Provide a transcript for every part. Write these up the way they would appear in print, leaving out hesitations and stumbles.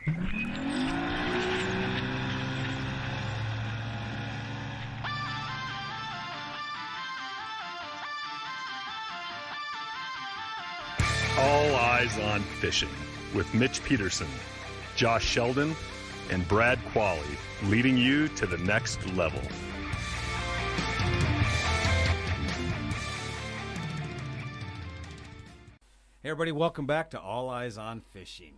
All Eyes on Fishing with Mitch Peterson, Josh Sheldon, and Brad Qualley, leading you to the next level. Hey everybody, welcome back to All Eyes on Fishing.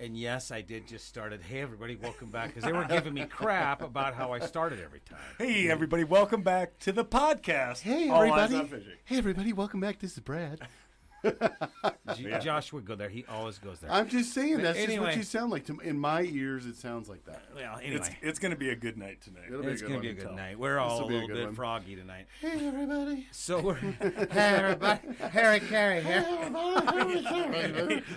And yes, I did just started. Hey everybody, welcome back, because they were giving me crap about how I started every time. Hey everybody, welcome back to the podcast. Hey All Eyes everybody. on Fishing. Hey everybody, welcome back. This is Brad. Josh would go there. He always goes there. I'm just saying that's Anyway. just what you sound like. In my ears, it sounds like that. Well, anyway, It's going to be a good night tonight. it's going to be a good night. We're all a This'll be a little good bit one. froggy tonight. Hey everybody. So we're hey everybody, Harry Carey here.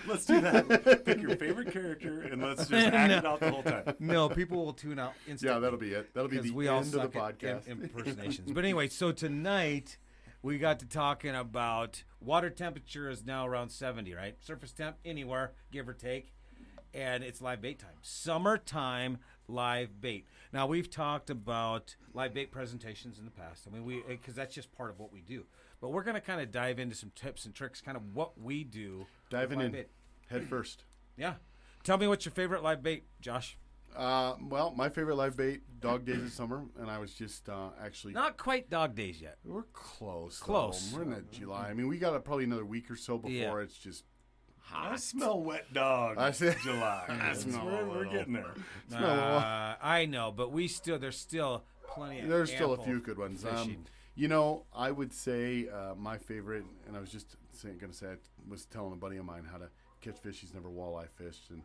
Let's do that. Pick your favorite character and let's just act it out the whole time. No, people will tune out instantly. Yeah, that'll be it. That'll be because the we all end of the suck at podcast. impersonations. But anyway, so tonight we got to talking about water temperature is now around 70, right? Surface temp anywhere, give or take. And it's live bait time. Summertime live bait. Now, we've talked about live bait presentations in the past. I mean, because that's just part of what we do. But we're going to kind of dive into some tips and tricks, kind of what we do. Diving with in live bait. head first. Yeah. Tell me what's your favorite live bait, Josh. Well, my favorite live bait, Dog Days of Summer, and I was just actually. Not quite dog days yet. We're close. Close. Though. We're in July. I mean, we got probably another week or so before Yeah. it's just I smell wet dog. I said July. I smell We're getting there. I know, but there's still plenty of There's still a ample few good ones. fishing. I would say my favorite, and I was just going to say, I was telling a buddy of mine how to catch fish. He's never walleye fished, and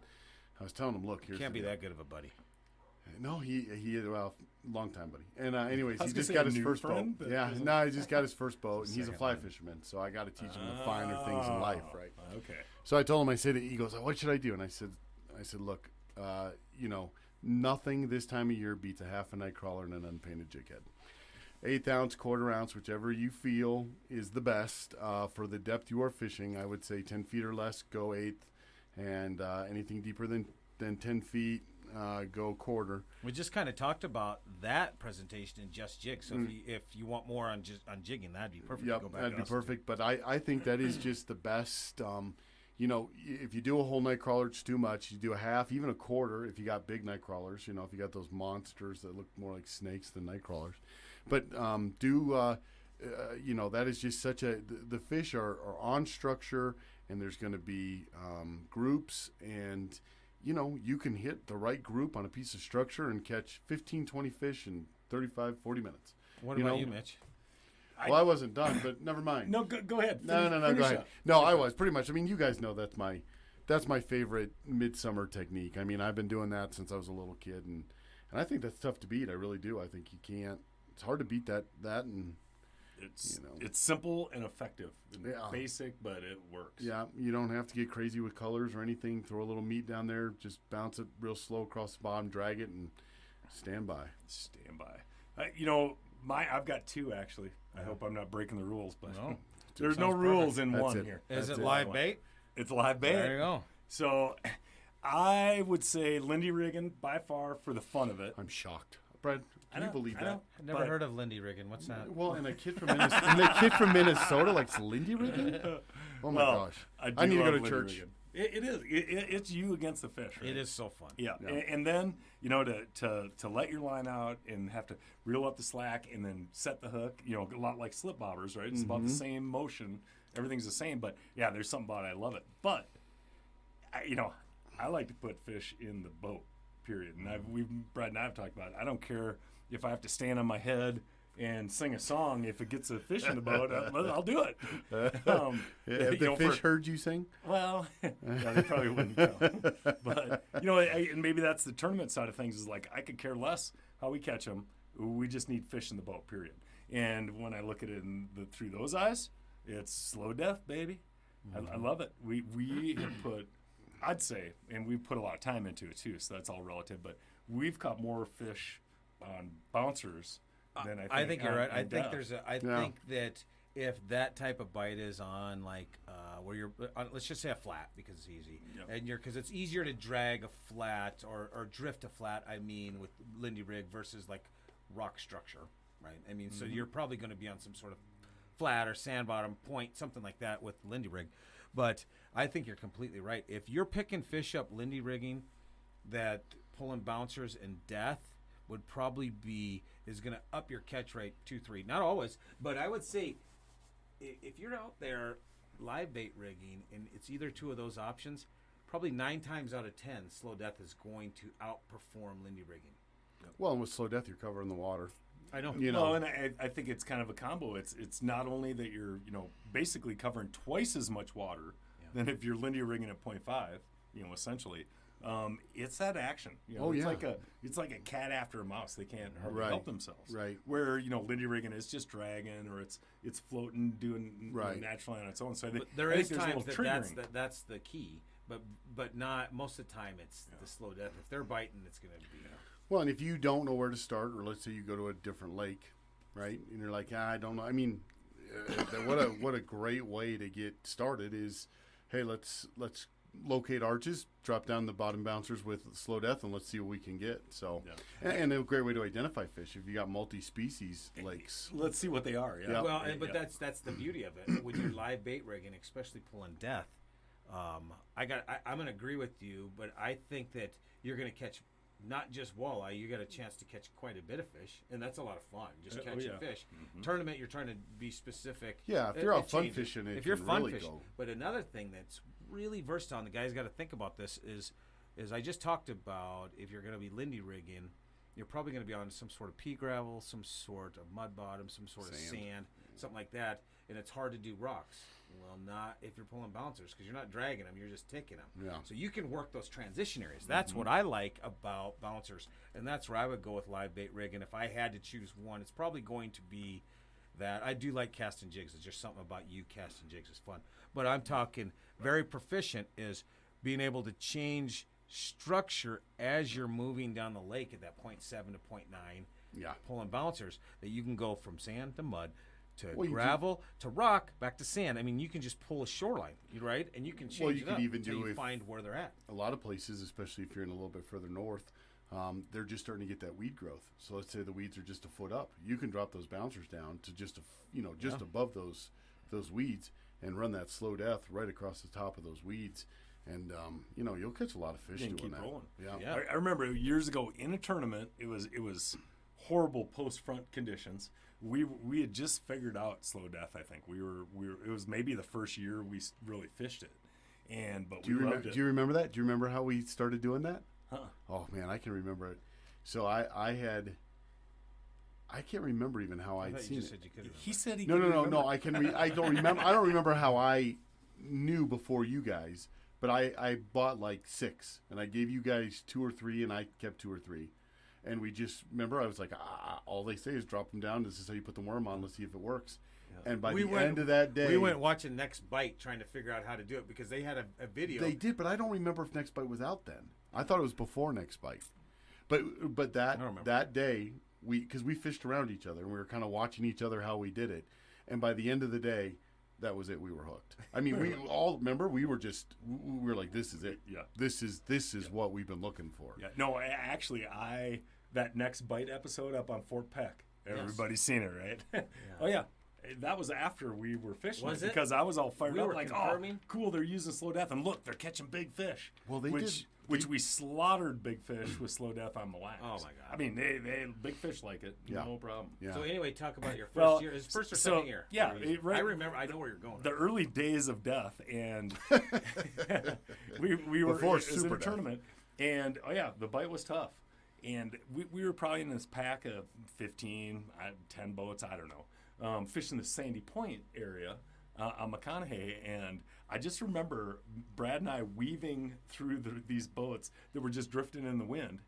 I was telling him, look, here's Can't the be deal. that good of a buddy. No, he long time buddy. And anyways, I was he gonna just say got a his new first friend, boat. but Yeah, isn't- no, he just got his first boat, and he's a Second fly one. fisherman, so I got to teach him the finer things in life, right? Okay. So I told him, I said, he goes, what should I do? And I said, look, nothing this time of year beats a half a night crawler and an unpainted jig head. 1/8 ounce, 1/4 ounce, whichever you feel is the best. For the depth you are fishing, I would say 10 feet or less, go 1/8, and anything deeper than 10 feet, go 1/4. We just kind of talked about that presentation in Just Jig. So if you want more on jigging, that'd be perfect. Yep, Go back that'd to be us. perfect. But I think that is just the best. If you do a whole night crawler, it's too much. You do a half, even a 1/4 if you got big night crawlers. If you got those monsters that look more like snakes than night crawlers. But that is just such the fish are on structure, and there's going to be groups, and you can hit the right group on a piece of structure and catch 15, 20 fish in 35, 40 minutes. What about you, Mitch? Well, I wasn't done, but never mind. No, go ahead. No, Finish go ahead. up. No, I was pretty much. I mean, you guys know that's my favorite midsummer technique. I mean, I've been doing that since I was a little kid, and I think that's tough to beat. I really do. I think you can't. It's hard to beat that, and It's simple and effective. Yeah. Basic, but it works. yeah, you don't have to get crazy with colors or anything. Throw a little meat down there, just bounce it real slow across the bottom, drag it, and stand by. Stand by. I've got two actually. I hope I'm not breaking the rules, but No. there's no Sounds rules in That's one it. here. Is That's it it. live bait? It's live bait. There you go. So I would say Lindy rigging by far for the fun of it. I'm shocked, Brad. Can you believe I that? know. I've never But- heard of Lindy rigging. What's that? Well, and a kid from Minnesota likes Lindy rigging. Oh my gosh! I need to go love to Lindy church. rigging. It is. It's you against the fish. Right? It is so fun. Yeah. Yeah. And then to let your line out and have to reel up the slack and then set the hook. A lot like slip bobbers, right? It's about the same motion. Everything's the same, but yeah, there's something about it. I love it. But I like to put fish in the boat. Period. And Brad and I have talked about it. I don't care if I have to stand on my head and sing a song. If it gets a fish in the boat, I'll do it. If the fish heard you sing, Well, yeah, they probably wouldn't come. But, and maybe that's the tournament side of things is like I could care less how we catch them. We just need fish in the boat, period. And when I look at it through those eyes, it's slow death, baby. I love it. We have put, I'd say, and we've put a lot of time into it too, so that's all relative, but we've caught more fish on bouncers than I think you're right. I think depth. think that if that type of bite is on like where you're on, let's just say a flat because it's easy, and because it's easier to drag a flat or drift a flat. I mean, with Lindy rig versus like rock structure, right? I mean, so you're probably going to be on some sort of flat or sand bottom point, something like that with Lindy rig. But I think you're completely right. If you're picking fish up Lindy rigging, that pulling bouncers and death would probably is going to up your catch rate 2-3. Not always, but I would say if you're out there live bait rigging and it's either two of those options, probably 9 times out of 10, slow death is going to outperform Lindy rigging. Well, and with slow death, you're covering the water. I know. You know, Well, and I think it's kind of a combo. It's not only that you're basically covering twice as much water than if you're Lindy rigging at 0.5, essentially. It's that action. It's like a cat after a mouse. They can't hardly help themselves. Right. Where Lindy rigging is just dragging or it's floating, doing naturally on its own. So There I is think times there's a little triggering. that's the key, but not most of the time. It's the slow death. If they're biting, it's going to be. Well, and if you don't know where to start, or let's say you go to a different lake, right, and you're like, I don't know. I mean, what a great way to get started is, hey, let's locate arches, drop down the bottom bouncers with slow death, and let's see what we can get. So, and a great way to identify fish if you got multi-species lakes. Let's see what they are. Yeah. Well, but that's the beauty of it. When you're live bait rigging, especially pulling death, I'm going to agree with you, but I think that you're going to catch not just walleye, you got a chance to catch quite a bit of fish, and that's a lot of fun. Just catching fish. Tournament, you're trying to be specific. Yeah, if you're out fun fishing, if you're fun really fishing. go. But another thing that's really versatile, and the guys got to think about this is I just talked about if you're going to be Lindy rigging, you're probably going to be on some sort of pea gravel, some sort of mud bottom, some sort of sand, something like that, and it's hard to do rocks. Well, not if you're pulling bouncers because you're not dragging them, you're just taking them. Yeah. So you can work those transition areas. That's what I like about bouncers, and that's where I would go with live bait rig. And if I had to choose one, it's probably going to be that. I do like casting jigs. It's just something about you casting jigs is fun. But I'm talking very proficient is being able to change structure as you're moving down the lake at that 0.7 to 0.9. Yeah. Pulling bouncers that you can go from sand to mud to Well, you gravel to rock back to sand. I mean, you can just pull a shoreline, right? And you can change Well, you it could up even until do you if- find where they're at. A lot of places, especially if you're in a little bit further north, they're just starting to get that weed growth. So let's say the weeds are just a foot up. You can drop those bouncers down to just above those weeds and run that slow death right across the top of those weeds. And you'll catch a lot of fish doing keep that. rolling. Yeah. I remember years ago in a tournament, it was horrible post front conditions. We had just figured out slow death. I think we were. It was maybe the first year we really fished it, but we loved it. Do you remember that? Do you remember how we started doing that? Huh. Oh man, I can remember it. So I can't remember even how I'd seen it. He said he. No. could remember. I don't remember. I don't remember how I knew before you guys. But I bought like 6, and I gave you guys 2 or 3, and I kept 2 or 3. And we just, remember, I was like, all they say is drop them down. This is how you put the worm on. Let's see if it works. Yeah. And by the end of that day. We went watching Next Bite trying to figure out how to do it because they had a video. They did, but I don't remember if Next Bite was out then. I thought it was before Next Bite. But that day, because we fished around each other, and we were kind of watching each other how we did it. And by the end of the day, that was it. We were hooked. I mean, we all remember. We were like, "This is it. Yeah, this is what we've been looking for." Yeah. No, actually, that Next Bite episode up on Fort Peck. Everybody's seen it, right? Yeah. Oh yeah, that was after we were fishing. Was it? Because I was all fired up, were like, confirming? "Oh, cool! They're using slow death, and look, they're catching big fish." Well, they did. Which we slaughtered big fish with slow death on Mille Lacs. Oh my god! I mean, they big fish like it. Yeah. No problem. Yeah. So anyway, talk about your first year. Is it first or second year? Yeah, I remember. I know where you're going. The early days of death, and we were Before it was in super a death. tournament, and the bite was tough, and we were probably in this pack of 15, 10 boats, I don't know, fishing the Sandy Point area on McConaughey, and I just remember Brad and I weaving through these boats that were just drifting in the wind,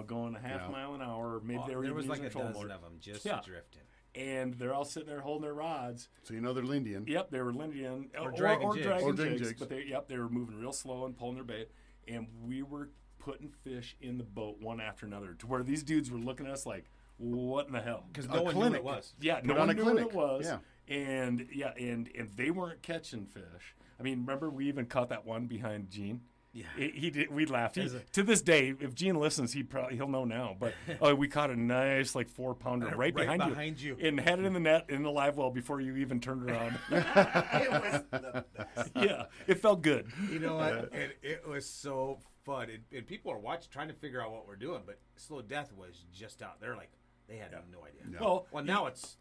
going a half mile an hour. Maybe they were there even was like using a trolling dozen motor. of them just drifting. And they're all sitting there holding their rods. So they're Lindian. Yep, they were Lindian Or dragging jigs. jigs. But they were moving real slow and pulling their bait. And we were putting fish in the boat one after another to where these dudes were looking at us like, what in the hell? Because A no one knew what clinic. it was. Yeah, Put no on one a knew clinic. what it was. Yeah. And they weren't catching fish. I mean, remember we even caught that one behind Gene. Yeah. He did. We laughed. As a- To this day, if Gene listens, he'll know now. But we caught a nice 4-pounder right behind you, and had it in the net in the live well before you even turned around. It was the best. Yeah, it felt good. You know what? And it was so fun. And people are watching, trying to figure out what we're doing. But Slow Death was just out there. Like, they had no idea. Well, Now it's...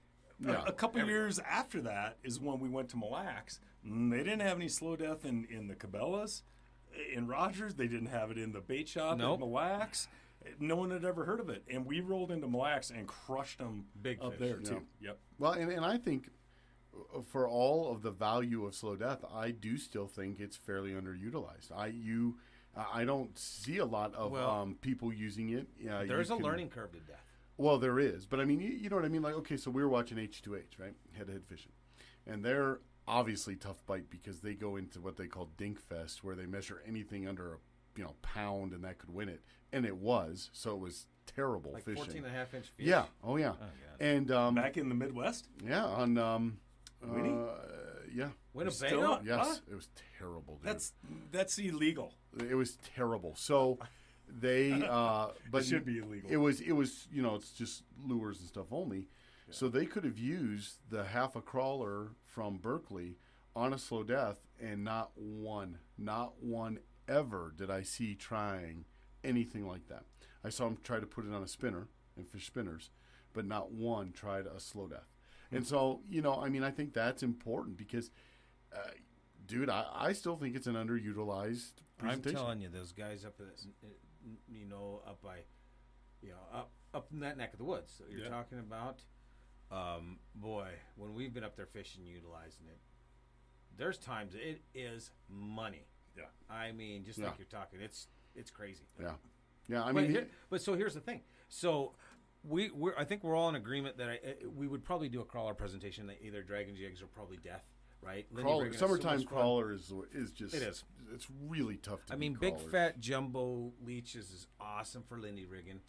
a couple years after that is when we went to Mille Lacs. They didn't have any Slow Death in the Cabela's. In Rogers, they didn't have it in the bait shop Nope. at Mille Lacs. No one had ever heard of it. And we rolled into Mille Lacs and crushed them Big up fish. there, Yeah. too. Yep. Well, and I think for all of the value of Slow Death, I do still think it's fairly underutilized. I don't see a lot of people using it. There's a learning curve to death. Well, there is, but I mean, you know what I mean. Like, okay, so we were watching H2H, right? Head-to-head fishing, and they're obviously tough bite because they go into what they call dink fest, where they measure anything under a pound, and that could win it, and it was. So it was terrible Like fishing. 14.5-inch fish. Yeah. Oh yeah. Oh, God. And Back in the Midwest? yeah, on Winnie? yeah. Winnebago? Still not- Yes, Huh? it was terrible, dude. That's illegal. It was terrible. So they but It should be illegal. It was it's just lures and stuff only. So they could have used the half a crawler from Berkeley on a Slow Death, and not one ever did I see trying anything like that. I saw them try to put it on a spinner and fish spinners, but not one tried a Slow Death. And so, I mean, I think that's important because, dude, I still think it's an underutilized presentation. I'm telling you, those guys up at, up by, up in that neck of the woods that you're talking about, boy, when we've been up there fishing, utilizing it, there's times it is money. Yeah. I mean, just like you're talking, it's crazy. Yeah. Yeah, I mean, so here's the thing. So I think we're all in agreement that we would probably do a crawler presentation that either Dragon Jigs or probably Death, right? summertime crawler is just It is. It's really tough to. I mean, beat big crawlers. fat jumbo leeches is awesome for Lindy rigging.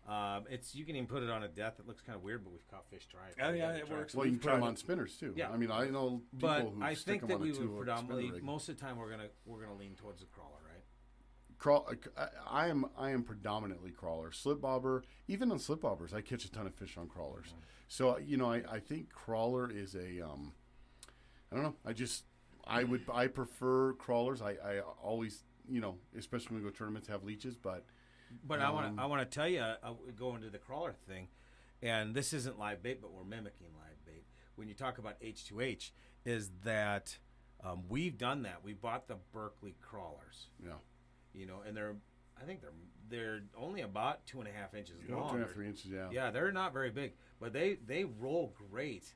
You can even put it on a Death. It looks kind of weird, but we've caught fish try it. Oh, yeah, it works. Well, you can We've put them tried on it. spinners too. Yeah. I mean, I know people But who I stick think them that on we a would two-hook predominantly, spinner rig. most of the time, we're gonna lean towards the crawler, right? I am predominantly crawler, slip bobber. Even on slip bobbers, I catch a ton of fish on crawlers. Mm-hmm. So I think crawler is a I don't know. I prefer crawlers. I always especially when we go tournaments have leeches, but I want to tell you, go into the crawler thing, and this isn't live bait, but we're mimicking live bait. When you talk about H2H, is that we've done that. We bought the Berkeley crawlers, and I think they're only about 2.5 inches long. 2.5, 3 inches, yeah. Yeah, they're not very big, but they roll great,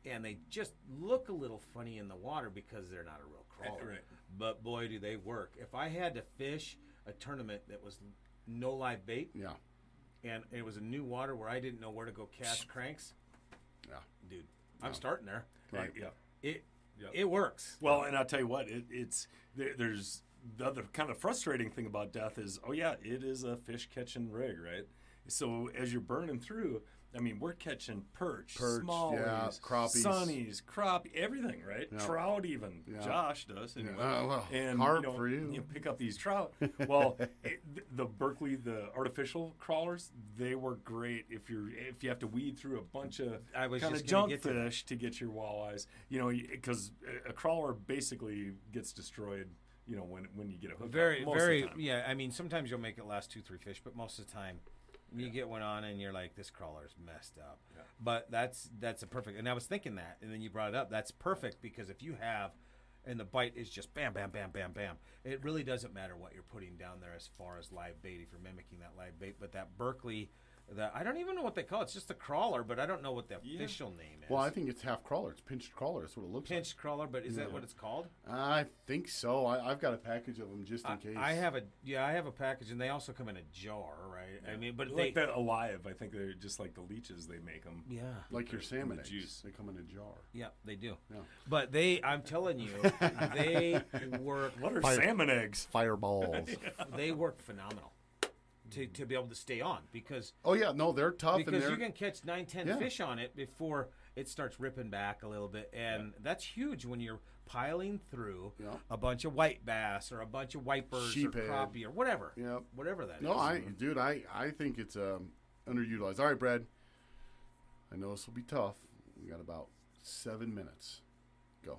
and they just look a little funny in the water because they're not a real crawler. Right. But boy, do they work! If I had to fish a tournament that was no live bait, Yeah. and it was a new water where I didn't know where to go cast cranks, Yeah. dude, I'm starting there. Right. Yeah. It works. Well, and I'll tell you what, there's the other kind of frustrating thing about Death is, it is a fish catching rig, right? So as you're burning through, I mean, we're catching perch, smallies, crappies, sunnies, everything, right? Yeah. Trout even. Yeah. Josh does. Anyway. Well, and carp for you. You pick up these trout. Well, the Berkeley, the artificial crawlers, they work great if you have to weed through a bunch of I was kind just of gonna junk get to that. fish to get your walleyes. Because a crawler basically gets destroyed. When you get a hook. Very, most very, of the time. yeah. I mean, sometimes you'll make it last 2-3 fish, but most of the time, you get one on and you're like, this crawler's messed up. Yeah. But that's a perfect. And I was thinking that, and then you brought it up. That's perfect because if you have, and the bite is just bam, bam, bam, bam, bam. It really doesn't matter what you're putting down there as far as live bait if you're mimicking that live bait. But that Berkeley, I don't even know what they call it. It's just a crawler, but I don't know what the official name is. Well, I think it's half crawler. It's pinched crawler. That's what it looks Pinched crawler, but is that what it's called? like. I think so. I've got a package of them just in case. I have a package, and they also come in a jar, right? I mean, but Like that alive, I think they're just like the leeches. They make them. yeah, like your salmon eggs. juice. They come in a jar. yeah, they do. Yeah. But I'm telling you, they work. What are salmon eggs? Fireballs. They work phenomenal. to be able to stay on because Oh yeah, no, they're tough. and because they're, you can catch 9, 10 Yeah. fish on it before it starts ripping back a little bit, and that's huge when you're piling through Yeah. a bunch of white bass or a bunch of wipers Sheephead. or crappie or whatever, Yep. whatever that is. No, I think it's underutilized. All right, Brad. I know this will be tough. We got about 7 minutes. Go.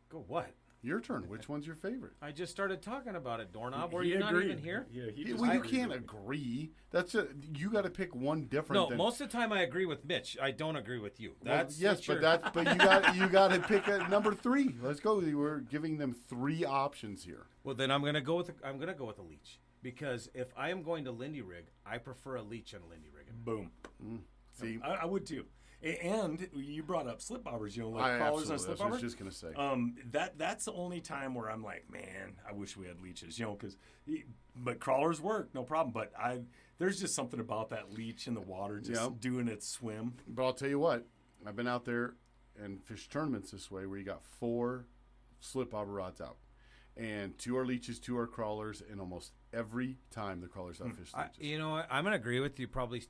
Go what? Your turn. Which one's your favorite? I just started talking about it, Doorknob. Were He you not agreed. even here? Yeah, he Yeah, just well, you agreed can't with me. agree. You got to pick one different. No, than, most of the time I agree with Mitch. I don't agree with you. well, That's yes, what but you're- you got to pick a number 3. Let's go. We're giving them 3 options here. Well, then I'm gonna go with a leech because if I am going to Lindy rig, I prefer a leech on a Lindy rig. Boom. See, I would too. And you brought up slip bobbers, like I crawlers on absolutely. slip That's what I was bobbers. just gonna say. That's the only time where I'm like, man, I wish we had leeches, but crawlers work, no problem. But there's just something about that leech in the water just Yep. doing its swim. But I'll tell you what, I've been out there and fished tournaments this way where you got 4 slip bobber rods out. And 2 are leeches, 2 are crawlers, and almost every time the crawlers outfish leeches. You know what? I'm gonna agree with you. Probably,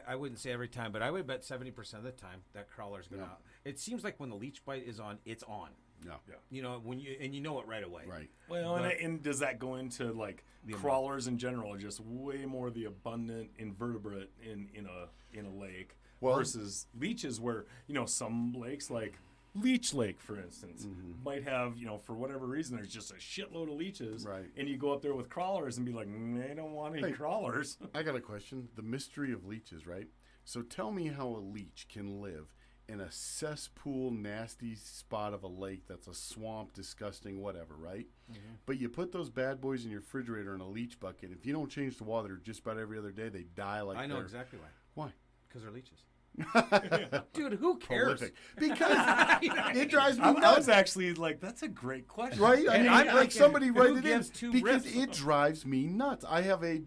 I wouldn't say every time, but I would bet 70% of the time that crawler's gonna. Yeah. It seems like when the leech bite is on, it's on. Yeah. You know you know it right away. Right. Well, But- and does that go into like crawlers in general are just way more the abundant invertebrate in a lake Well- versus leeches where some lakes like Leech Lake, for instance, might have, for whatever reason, there's just a shitload of leeches. Right. And you go up there with crawlers and be like, I don't want any Hey. crawlers. I got a question. The mystery of leeches, right? So tell me how a leech can live in a cesspool, nasty spot of a lake that's a swamp, disgusting, whatever, right? But you put those bad boys in your refrigerator in a leech bucket. If you don't change the water just about every other day, they die like I know they're- exactly why. Why? Because they're leeches. Dude, who cares? Prolific. Because it drives me I nuts. was actually like, that's a great question. Right? I And mean, I'm like thinking, somebody who write it in gives two because rips? it drives me nuts. I have I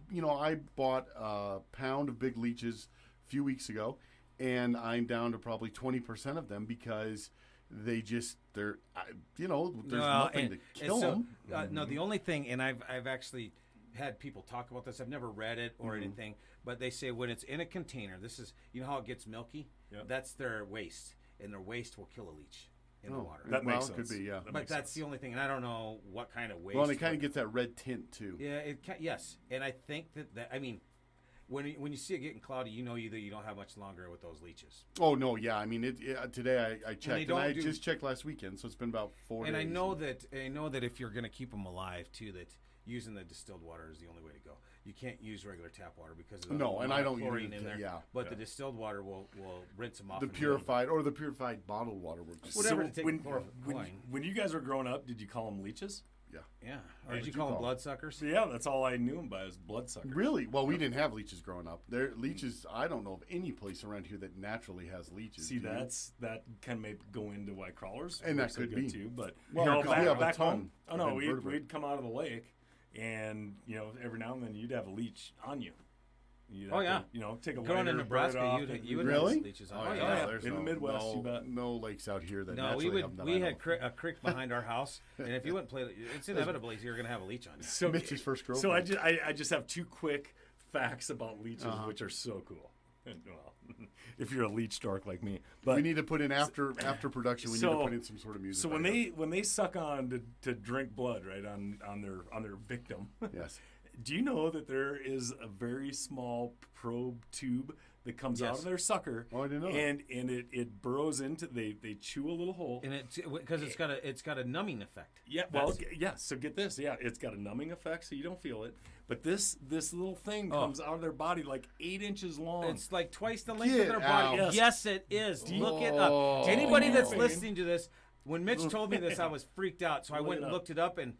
bought a pound of big leeches a few weeks ago, and I'm down to probably 20% of them because there's nothing to kill them. No, the only thing, and I've actually had people talk about this. I've never read it or anything, but they say when it's in a container, this is how it gets milky. Yep. That's their waste, and their waste will kill a leech in the water. That Well, makes it could sense. be, yeah. That But makes that's sense. the only thing, and I don't know what kind of waste. Well, and it kind of gets that red tint too. Yeah, yes, and I think that I mean, when you see it getting cloudy, you know you don't have much longer with those leeches. Oh no, yeah. I mean, today I checked, and don't I do- just checked last weekend, so it's been about 4 And days. I know that if you're going to keep them alive too, that using the distilled water is the only way to go. You can't use regular tap water because of the No, and I don't use chlorine it, in there. yeah. But the distilled water will rinse them off. the and purified bottled water works. Whatever So to take when, chlorine. when you guys were growing up, did you call them leeches? Yeah. Yeah. Or What did you would call you them call bloodsuckers? So yeah, that's all I knew them by was bloodsuckers. Really? Well, we didn't have leeches growing up. Leeches. I don't know of any place around here that naturally has leeches. See, do you? that can maybe go into why crawlers And work that so could good be. too. But Well, we have a back ton home, of no, invertebrate. we'd come out of the lake, and every now and then you'd have a leech on you. You'd Oh, have yeah. to, take a Growing in lighter, burn it Nebraska, off, you would Really? have leeches on. Oh, yeah. There's In the Midwest, you bet. no lakes out here that No, naturally have them. we had a creek behind our house, and if you wouldn't play, it's inevitable you're going to have a leech on you. So Mitch's first So girlfriend. I just have 2 quick facts about leeches, which are so cool. And, well, if you're a leech dork like me, but we need to put in after production. We need to put in some sort of music. So when background. they suck on to drink blood, right, on their victim, yes, do you know that there is a very small probe tube that comes out Yes. of their sucker? Oh, I didn't know that. And it burrows into they chew a little hole. And because it's got a numbing effect. Yeah, well, yeah. So get this, yeah, it's got a numbing effect, so you don't feel it. But this little thing comes out of their body like 8 inches long. It's like twice the length Get of their body. out. Yes, it is. Look it Oh. up. Anybody that's Pain. listening to this, when Mitch told me this, I was freaked out. So I Look went it and up. looked it up, and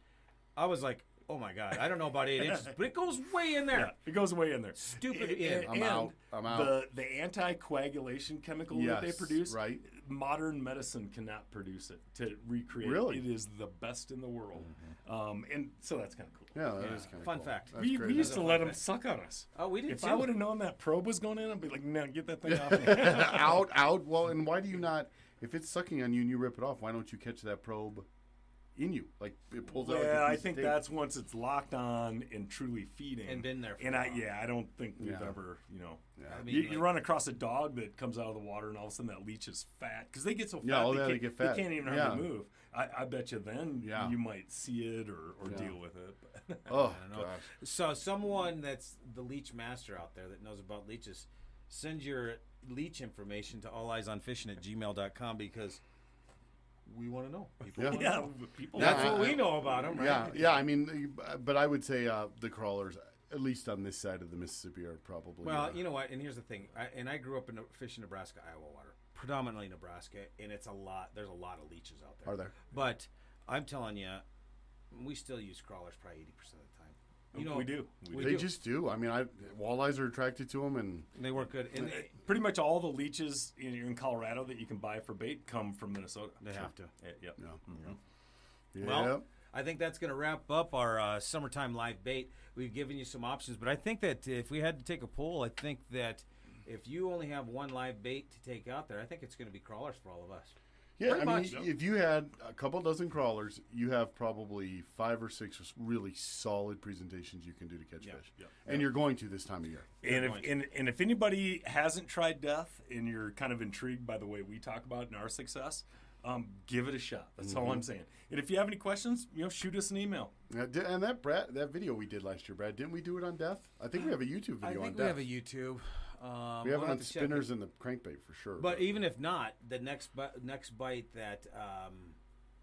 I was like, "Oh my god, I don't know about 8 inches, but it goes way in there." yeah, it goes way in there. Stupid And- in. I'm out. The anticoagulation chemical that they Yes, produce, right. modern medicine cannot produce it to recreate. Really? It is the best in the world, and so that's kind of cool. yeah, that Yeah. is kind of Fun cool. fact. That's We great. used to a let fun them suck on us. Oh, we did If too. I would have known that probe was going in, I'd be like, "No, get that thing off me." out. Well, and why do you not? If it's sucking on you and you rip it off, why don't you catch that probe in you, like it pulls out. Yeah, like a I piece of think tape. that's once it's locked on and truly feeding. And been there for And a while. I don't think we've Yeah. ever, I mean, you like- run across a dog that comes out of the water and all of a sudden that leech is fat because they get so fat. Yeah, they, they can't, get fat. They can't even Yeah. hardly move. I bet you then Yeah. you might see it or Yeah. deal with it. But Oh I don't know. gosh. So someone that's the leech master out there that knows about leeches, send your leech information to alleyesonfishing@gmail.com because we want to know. People wanna yeah, know. people. That's Yeah, what I- we know about them, right? Yeah, yeah. I mean, but I would say the crawlers, at least on this side of the Mississippi, are probably. Well, you know what? And here's the thing. I grew up in fishing Nebraska, Iowa water, predominantly Nebraska, and it's a lot. There's a lot of leeches out there. Are there? But I'm telling you, we still use crawlers probably 80% of the time. You know, we do. we they do. just do. I mean, walleyes are attracted to them, and They work good, and Pretty much all the leeches in Colorado that you can buy for bait come from Minnesota. they have to. Yep. yeah. Well, I think that's going to wrap up our summertime live bait. We've given you some options, but I think that if we had to take a poll, I think that if you only have one live bait to take out there, I think it's going to be crawlers for all of us. yeah. pretty I mean, much. if you had a couple dozen crawlers, you have probably 5 or 6 really solid presentations you can do to catch fish, yeah, and you're going to this time of year. And if anybody hasn't tried death and you're kind of intrigued by the way we talk about it and our success, give it a shot. That's all I'm saying. And if you have any questions, shoot us an email. And that video we did last year, Brad, didn't we do it on death? I think we have a YouTube I video on think death. we have a YouTube. We have we'll it on to check spinners and the crankbait for sure. But even if not, the next bite that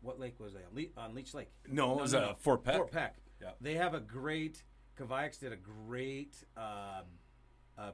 what lake was that? On Leech Lake. No, it was Fort Peck. Fort Peck. Yeah. They have a great. Kavaiks did a great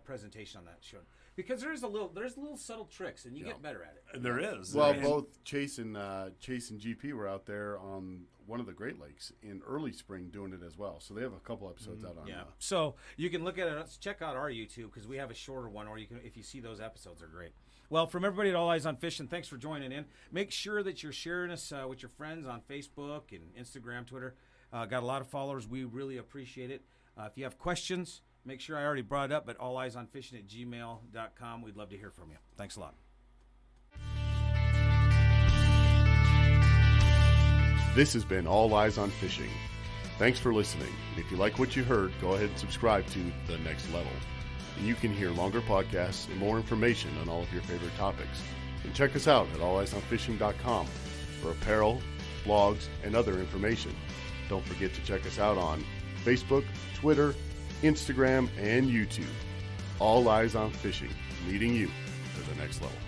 presentation on that show because there's little subtle tricks and you get better at it. There is. well, And- both Chase and GP were out there on one of the Great Lakes in early spring doing it as well. So they have a couple episodes out on. Yeah. So you can look at it. Check out our YouTube because we have a shorter one, or you can if you see those episodes are great. Well, from everybody at All Eyes on Fishing, thanks for joining in. Make sure that you're sharing us with your friends on Facebook and Instagram, Twitter. Got a lot of followers. We really appreciate it. If you have questions, make sure I already brought it up, but alleyesonfishing@gmail.com. We'd love to hear from you. Thanks a lot. This has been All Eyes on Fishing. Thanks for listening. And if you like what you heard, go ahead and subscribe to The Next Level. And you can hear longer podcasts and more information on all of your favorite topics. And check us out at alleyesonfishing.com for apparel, blogs, and other information. Don't forget to check us out on Facebook, Twitter, Instagram, and YouTube. All Eyes on Fishing, leading you to the next level.